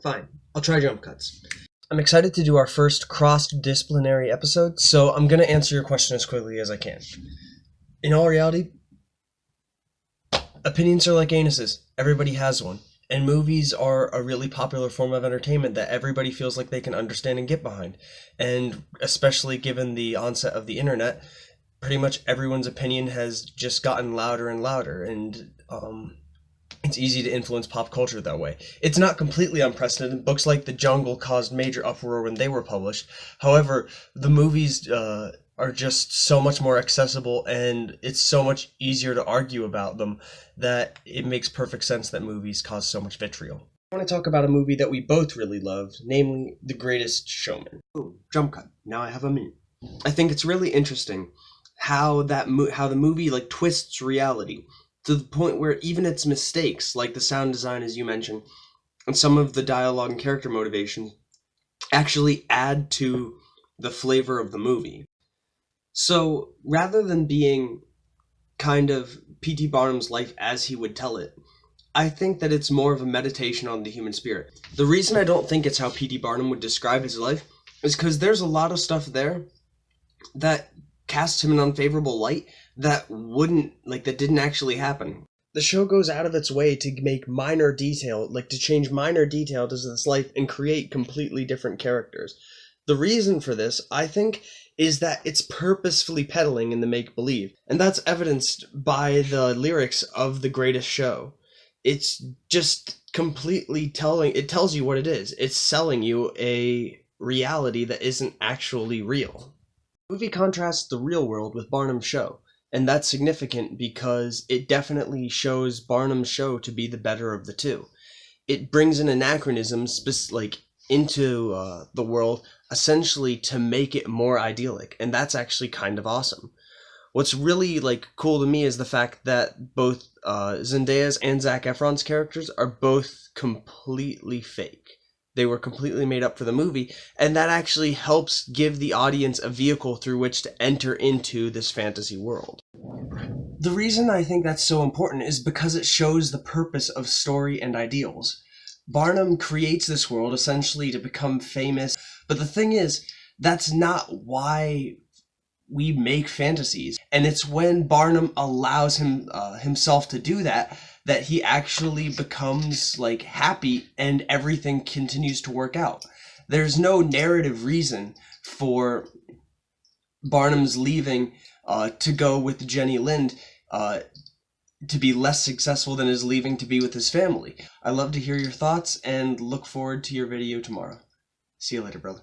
Fine, I'll try jump cuts. I'm excited to do our first cross-disciplinary episode, so I'm going to answer your question as quickly as I can. In all reality, opinions are like anuses. Everybody has one. And movies are a really popular form of entertainment that everybody feels like they can understand and get behind. And especially given the onset of the internet, pretty much everyone's opinion has just gotten louder and louder, and it's easy to influence pop culture that way. It's not completely unprecedented. Books like The Jungle caused major uproar when they were published. However, the movies are just so much more accessible, and it's so much easier to argue about them that it makes perfect sense that movies cause so much vitriol. I want to talk about a movie that we both really loved, namely The Greatest Showman. Ooh, jump cut. Now I have a minute. I think it's really interesting how the movie like twists reality to the point where even its mistakes, like the sound design as you mentioned, and some of the dialogue and character motivation, actually add to the flavor of the movie. So rather than being kind of P.T. Barnum's life as he would tell it, I think that it's more of a meditation on the human spirit. The reason I don't think it's how P.T. Barnum would describe his life is because there's a lot of stuff there that casts him in an unfavorable light that didn't actually happen. The show goes out of its way to make change minor details to this life and create completely different characters. The reason for this, I think, is that it's purposefully peddling in the make-believe, and that's evidenced by the lyrics of The Greatest Show. It's just completely it tells you what it is. It's selling you a reality that isn't actually real. The movie contrasts the real world with Barnum's show, and that's significant because it definitely shows Barnum's show to be the better of the two. It brings in anachronisms into the world, essentially to make it more idyllic, and that's actually kind of awesome. What's really cool to me is the fact that both Zendaya's and Zac Efron's characters are both completely fake. They were completely made up for the movie, and that actually helps give the audience a vehicle through which to enter into this fantasy world. The reason I think that's so important is because it shows the purpose of story and ideals. Barnum creates this world essentially to become famous, but the thing is, that's not why we make fantasies. And it's when Barnum allows himself to do that he actually becomes happy and everything continues to work out. There's no narrative reason for Barnum's leaving to go with Jenny Lind to be less successful than his leaving to be with his family. I love to hear your thoughts and look forward to your video tomorrow. See you later, brother.